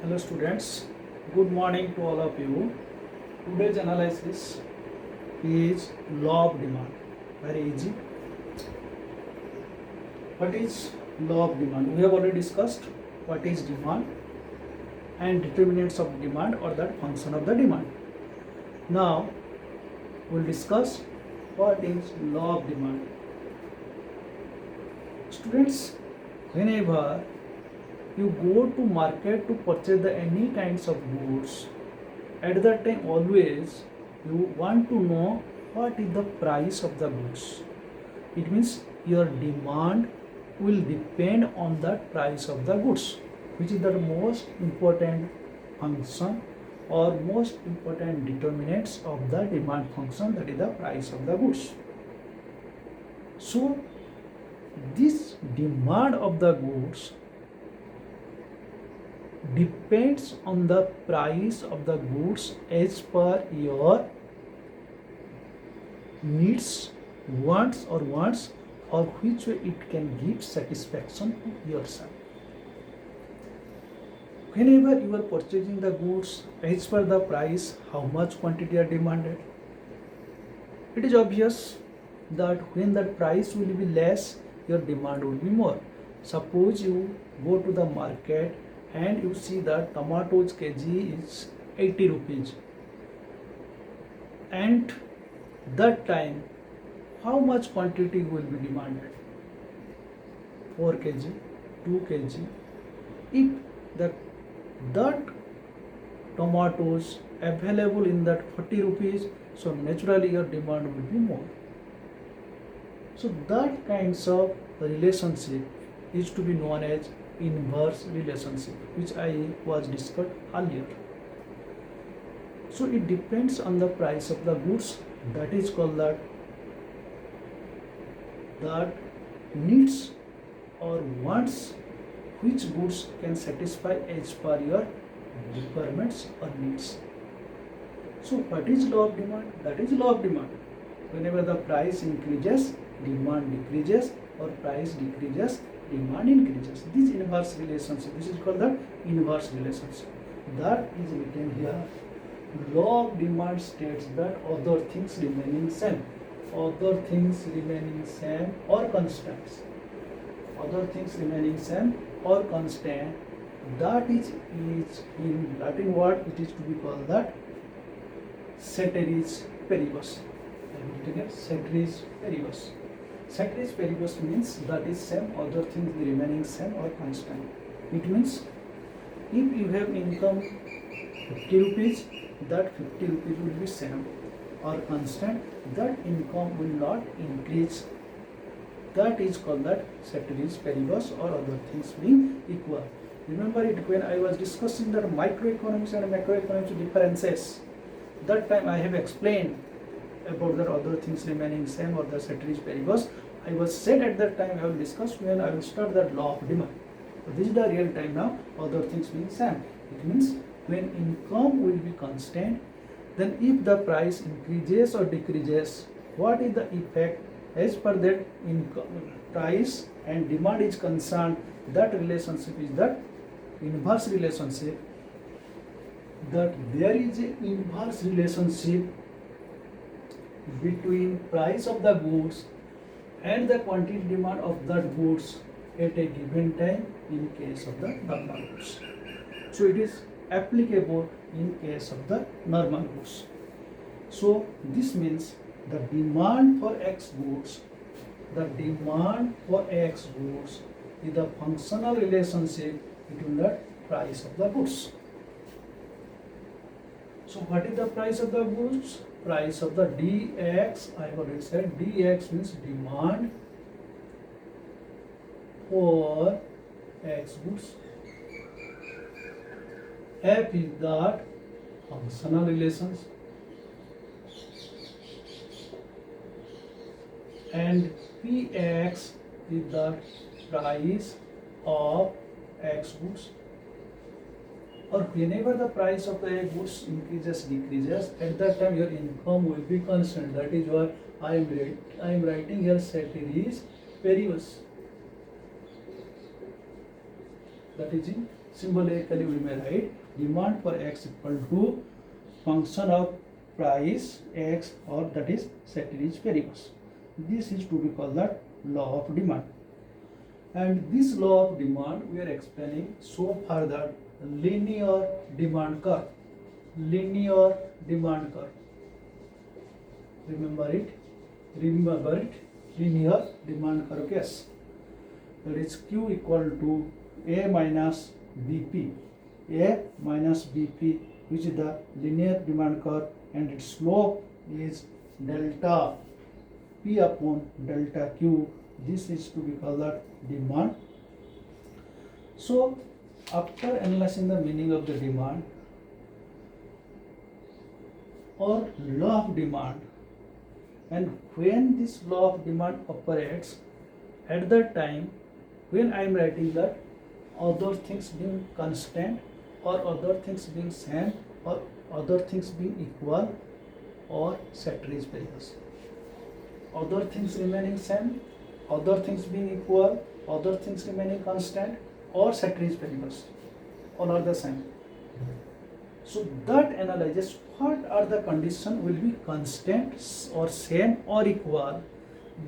Hello students, good morning to all of you. Today's analysis is law of demand. Very easy. What is law of demand? We have already discussed what is demand and determinants of demand or that function of the demand. Now we'll discuss what is law of demand. Students, whenever you go to market to purchase any kinds of goods, at that time always you want to know what is the price of the goods. It means your demand will depend on the price of the goods, which is the most important function or most important determinants of the demand function, that is the price of the goods. So this demand of the goods depends on the price of the goods as per your needs, wants or which way it can give satisfaction to yourself. Whenever you are purchasing the goods as per the price, how much quantity are demanded, it is obvious that when the price will be less, your demand will be more. Suppose you go to the market and you see that tomatoes kg is 80 rupees, and that time how much quantity will be demanded? 4 kg, 2 kg. If that tomatoes available in that 40 rupees, so naturally your demand will be more. So that kinds of relationship is to be known as inverse relationship, which I was discussed earlier. So it depends on the price of the goods, that is called that needs or wants, which goods can satisfy as per your requirements or needs. So what is law of demand? That is law of demand. Whenever the price increases, demand decreases, or price decreases, demand increases. This inverse relationship, this is called the inverse relationship. That is written here. Law of demand states that other things remaining same. Other things remaining same or constants. Other things remaining same or constant. That is in Latin word, it is to be called that ceteris paribus. Ceteris paribus. Ceteris paribus means that is same, other things remaining same or constant. It means if you have income 50 rupees, that 50 rupees will be same or constant, that income will not increase. That is called that ceteris paribus, or other things being equal. Remember it when I was discussing the microeconomics and macroeconomics differences. That time I have explained about the other things remaining same or the ceteris paribus. I was said at that time I will discuss when I will start that law of demand. So this is the real time now, other things being same. It means when income will be constant, then if the price increases or decreases, what is the effect as per that income, price and demand is concerned? That relationship is that inverse relationship. That there is an inverse relationship between price of the goods and the quantity demand of that goods at a given time in case of the normal goods. So it is applicable in case of the normal goods. So this means the demand for X goods, is the functional relationship between the price of the goods. So what is the price of the goods? Price of the dx, I have already said, dx means demand for X goods. F is that functional relations, and Px is the price of X goods. Or whenever the price of the goods increases, decreases, at that time your income will be constant. That is why I am writing here ceteris paribus. That is in Symbolically we may write demand for x equal to function of price x, or that is ceteris paribus. This is to be called the law of demand. And this law of demand we are explaining so far that linear demand curve. Linear demand curve. Remember it. Linear demand curve case. That is Q equal to A minus BP. A minus BP, which is the linear demand curve, and its slope is delta P upon delta Q. This is to be called the demand. So after analyzing the meaning of the demand or law of demand, and when this law of demand operates, at that time when I am writing that other things being constant, or other things being same, or other things being equal, or ceteris paribus. Other things remaining same, other things being equal, other things remaining constant, or ceteris paribus. All are the same. So that analyzes what are the conditions will be constant or same or equal.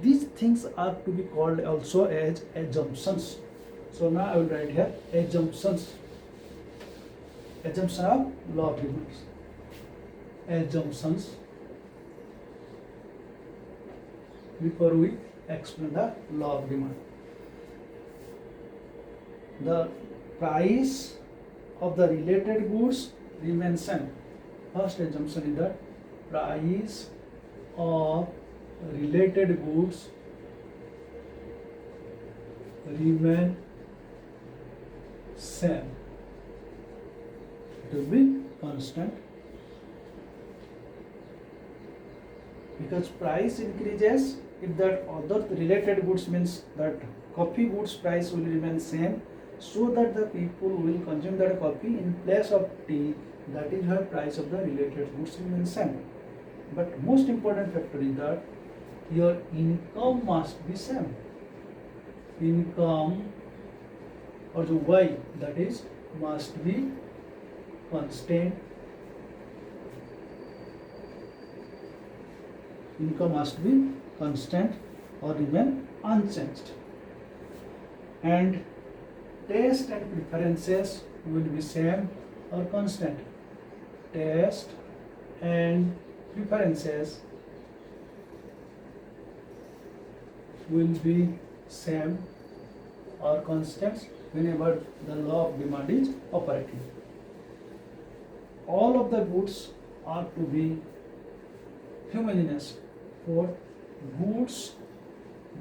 These things are to be called also as assumptions. So now I will write here assumptions. Assumption of law of demand. Assumptions. Before we explain the law of demand, the price of the related goods remains same. First assumption is that price of related goods remain same. It will be constant, because price increases if that other related goods, means that coffee goods price will remain same, so that the people will consume that coffee in place of tea. That is why price of the related goods remain same. But most important factor is that your income must be same. Income, or the Y, that is must be constant. Income must be constant or remain unchanged. And taste and preferences will be same or constant. Taste and preferences will be same or constant whenever the law of demand is operating. All of the goods are to be homogeneous. For goods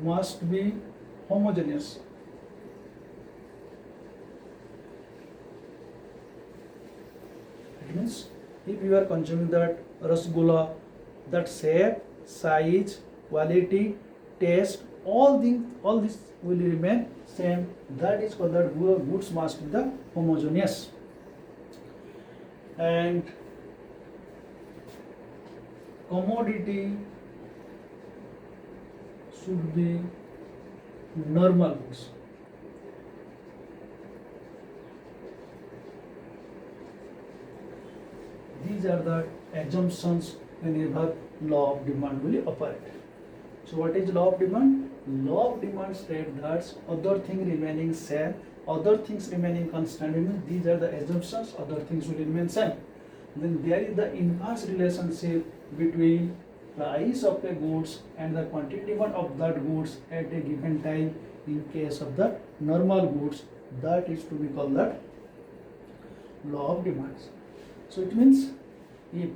must be homogeneous. It means if you are consuming that rasgulla, that shape, size, quality, taste, all this will remain same. That is called that goods must be the homogeneous. And commodity should be normal goods. These are the assumptions whenever law of demand will operate. So what is law of demand? Law of demand states that other thing remaining same, other things remaining constant. These are the assumptions, other things will remain same. Then there is the inverse relationship between price of the goods and the quantity demand of that goods at a given time. In case of the normal goods, that is to be called that law of demand. So it means if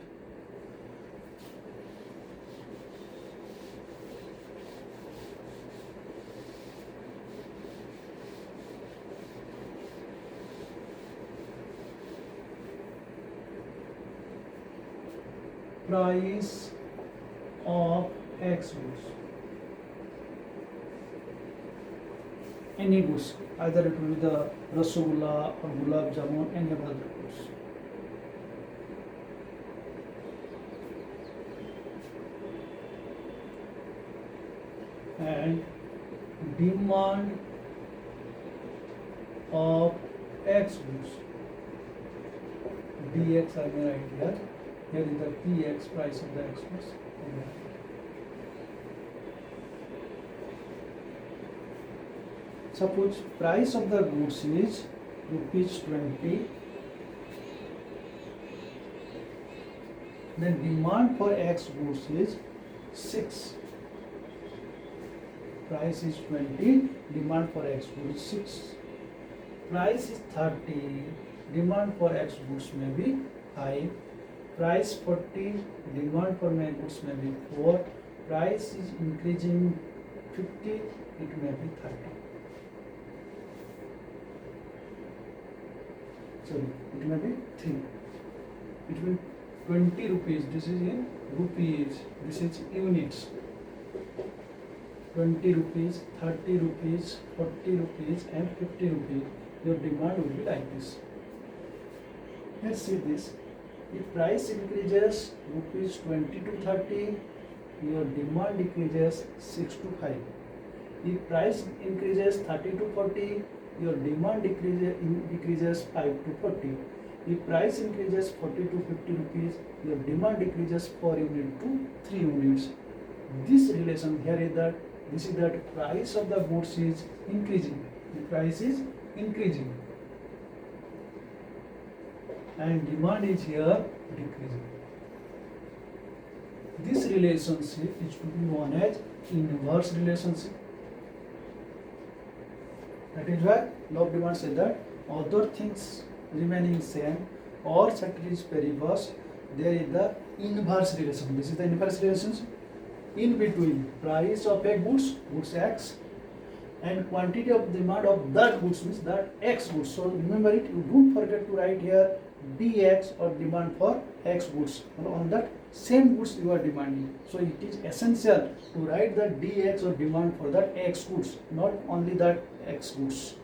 price of X goods, any goods, either it will be the rasgulla or gulab jamun, any of the other goods. And demand of X goods. dx I may write here. Here is the px, price of the X goods. Suppose price of the goods is rupees 20, then demand for X goods is 6. Price is 20, demand for X goods 6. Price is 30, demand for X goods may be 5. Price 40, demand for my goods may be 4. Price is increasing 50, it may be 30. Sorry, it may be 3. Between 20 rupees, this is in rupees, this is units. 20 rupees, 30 rupees, 40 rupees and 50 rupees. Your demand will be like this. Let's see this. If price increases rupees 20 to 30, your demand decreases 6 to 5. If price increases 30 to 40, your demand decreases 5 to 40. If price increases 40 to 50 rupees, your demand decreases 4 units to 3 units. This relation here is that this is that price of the goods is increasing. The price is increasing and demand is here decreasing. This relationship is to be known as inverse relationship. That is why law of demand says that other things remaining same or ceteris paribus, there is the inverse relation. This is the inverse relationship. In between price of a goods X, and quantity of demand of that goods means that X goods. So remember it, you don't forget to write here dx or demand for X goods. On that same goods you are demanding. So it is essential to write the dx or demand for that X goods, not only that X goods,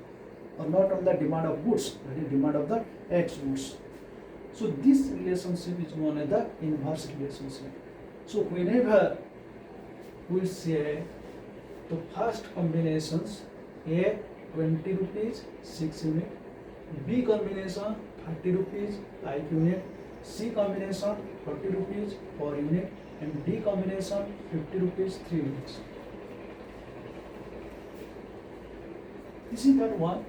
or not on the demand of goods, that is demand of the X goods. So this relationship is known as the inverse relationship. So whenever we say the first combinations, A 20 rupees 6 unit, B combination 30 rupees 5 unit, C combination 40 rupees 4 unit, and D combination 50 rupees 3 units. This is that one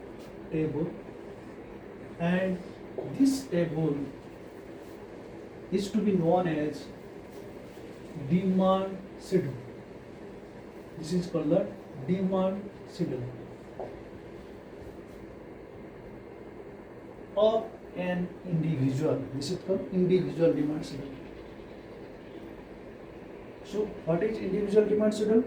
table, and this table is to be known as demand schedule. This is called the demand schedule of an individual. This is called individual demand schedule. So what is individual demand schedule?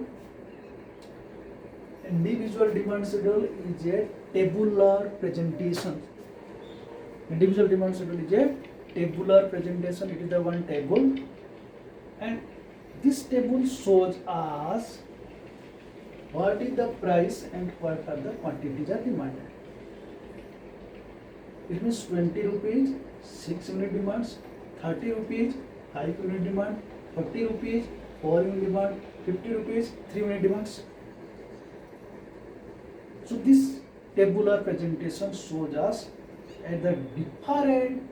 Individual demand schedule is a tabular presentation. Individual demand schedule is a tabular presentation. It is the one table, and this table shows us what is the price and what are the quantities are demanded. It means 20 rupees 6 unit demands, 30 rupees 5 unit demand, 40 rupees 4 unit demand, 50 rupees 3 unit demands. So this tabular presentation shows us that the different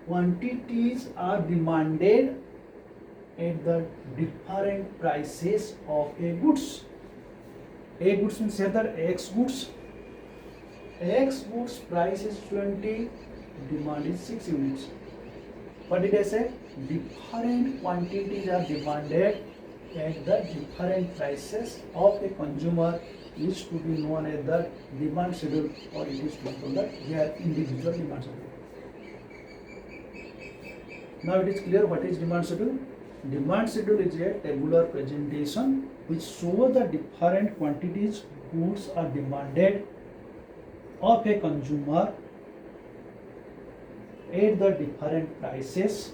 quantities are demanded at the different prices of a goods. A goods means here the X goods. X goods price is 20, demand is 6 units. What did I say? Different quantities are demanded at the different prices of a consumer is to be known as the demand schedule, or it is to be called the individual demand schedule. Now it is clear what is demand schedule. Demand schedule is a tabular presentation which shows the different quantities goods are demanded of a consumer at the different prices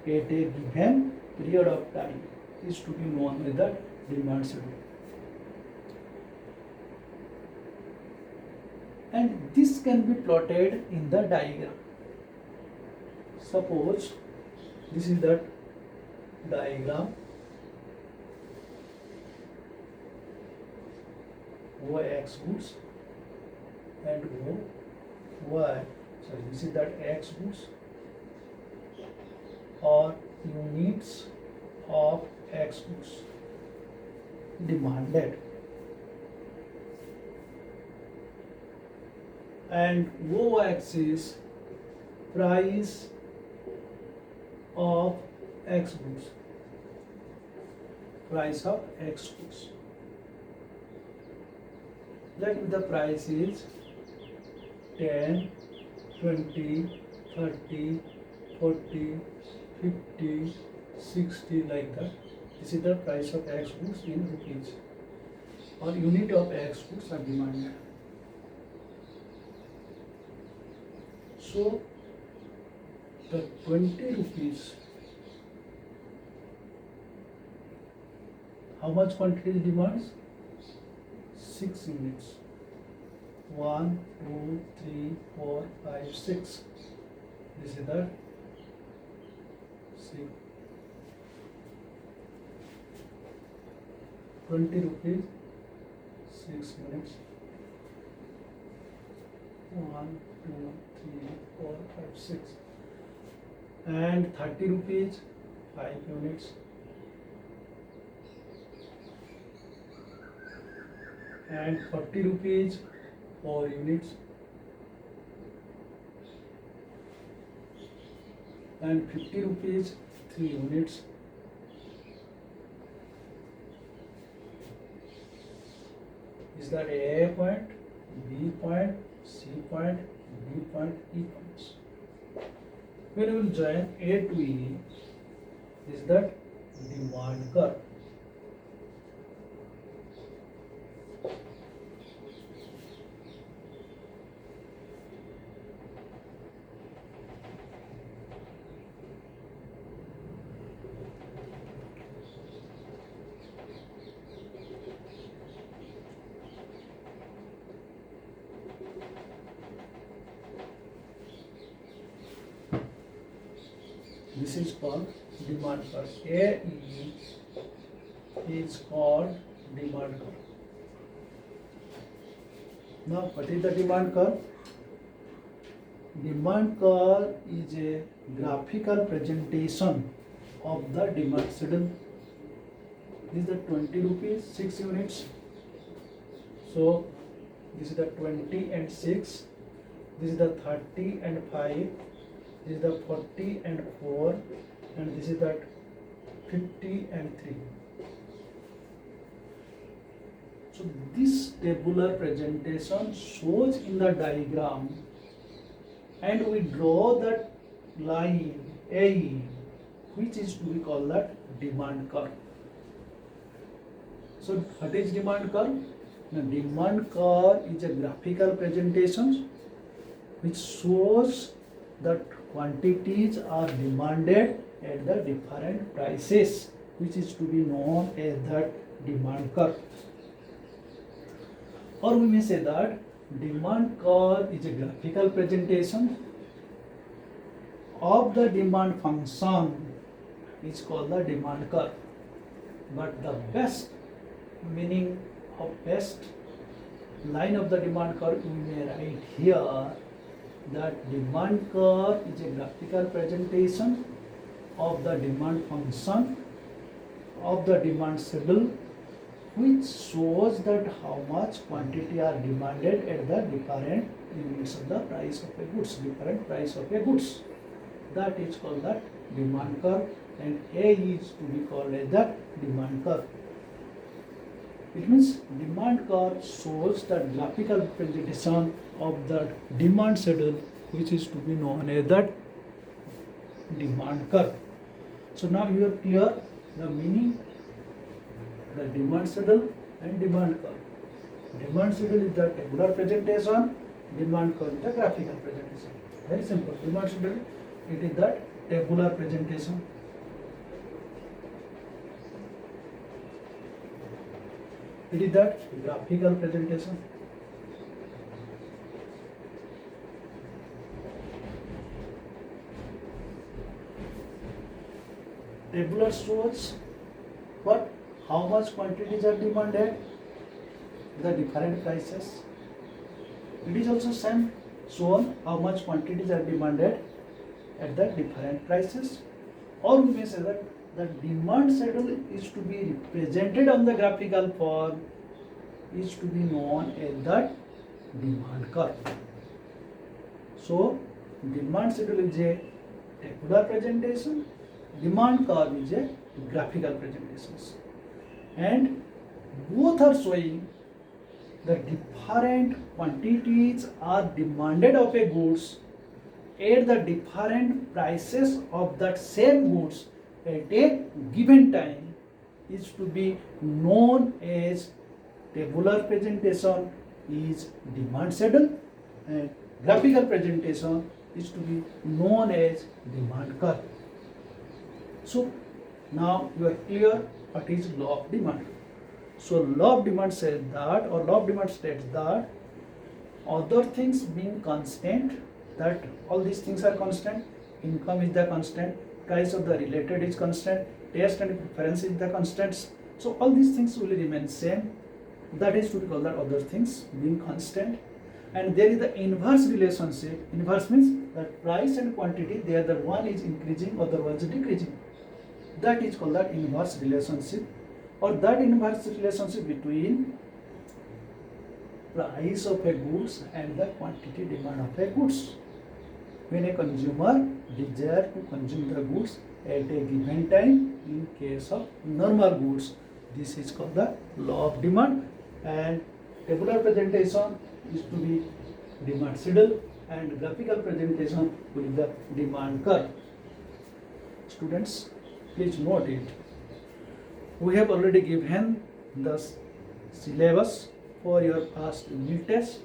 at a given period of time is to be known as the demand schedule. And this can be plotted in the diagram. Suppose this is the diagram. O X goods and O Y, sorry, this is that X goods or units of X goods demanded, and O axis price of X goods, price of X goods. Let the price is 10, 20, 30, 40, 50, 60 like that. This is the price of X goods in rupees or unit of X goods are demanded. So the 20 rupees, how much quantity it demands? 6 units. 1, 2, 3, 4, 5, 6. This is the 6. 20 rupees, 6 units. 1, 2, 3, 4, 5, 6. And 30 rupees, 5 units. And 40 rupees, 4 units. And 50 rupees, 3 units. Is that A point, B point, C point, D point, E points? When we will join A to E, is that demand curve. This is called demand curve. AE is called demand curve. Now, what is the demand curve? Demand curve is a graphical presentation of the demand schedule. This is the 20 rupees, 6 units. So, this is the 20 and 6. This is the 30 and 5. This is the 40 and 4, and this is that 50 and 3. So this tabular presentation shows in the diagram, and we draw that line A, which is to be called that demand curve. So what is demand curve? Now, demand curve is a graphical presentation which shows that quantities are demanded at the different prices, which is to be known as the demand curve. Or we may say that demand curve is a graphical presentation of the demand function, is called the demand curve. But the best meaning of best line of the demand curve we may write here, that demand curve is a graphical presentation of the demand function of the demand schedule, which shows that how much quantity are demanded at the different units of the price of a goods, different price of a goods. That is called the demand curve, and A is to be called as the demand curve. It means demand curve shows the graphical presentation of the demand schedule, which is to be known as the demand curve. So now you are clear the meaning, the demand schedule and demand curve. Demand schedule is the tabular presentation, demand curve is the graphical presentation. Very simple. Demand schedule, it is the tabular presentation. It is that graphical presentation. Tabular shows what, how much quantities are demanded, the different prices. It is also same shown how much quantities are demanded at the different prices. Or we may say that the demand schedule is to be represented on the graphical form, is to be known as the demand curve. So demand schedule is a tabular presentation, demand curve is a graphical presentations, and both are showing the different quantities are demanded of a goods at the different prices of that same goods at a given time is to be known as tabular presentation is demand schedule, and graphical presentation is to be known as demand curve. So now you are clear what is law of demand. So law of demand says that, or law of demand states that other things being constant, that all these things are constant, income is the constant, price of the related is constant, taste and preference is the constants. So all these things will remain same. That is to be called that other things being constant. And there is the inverse relationship. Inverse means that price and quantity, there the one is increasing, other one is decreasing. That is called that inverse relationship, or that inverse relationship between price of a goods and the quantity demand of a goods. When a consumer desire to consume the goods at a given time, in case of normal goods, this is called the law of demand. And tabular presentation is to be demand schedule, and graphical presentation will be the demand curve. Students, please note it. We have already given the syllabus for your past unit test.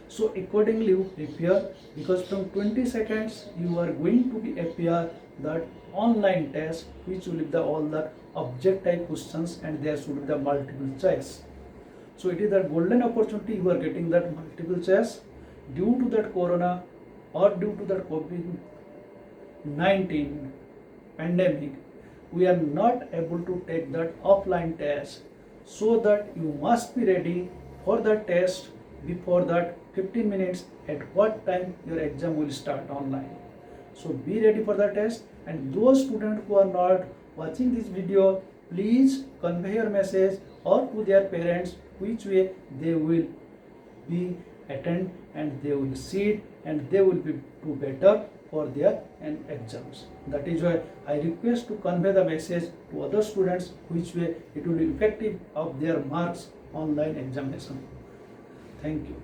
So accordingly you prepare, because from 20 seconds you are going to be appear that online test which will be the all the object type questions, and there should be the multiple choice. So it is the golden opportunity you are getting that multiple choice. Due to that corona or due to that COVID-19 pandemic, we are not able to take that offline test, so that you must be ready for the test before that 15 minutes at what time your exam will start online. So be ready for the test, and those students who are not watching this video, please convey your message or to their parents, which way they will be attend and they will see it and they will be do better for their exams. That is why I request to convey the message to other students, which way it will be effective of their marks online examination. Thank you.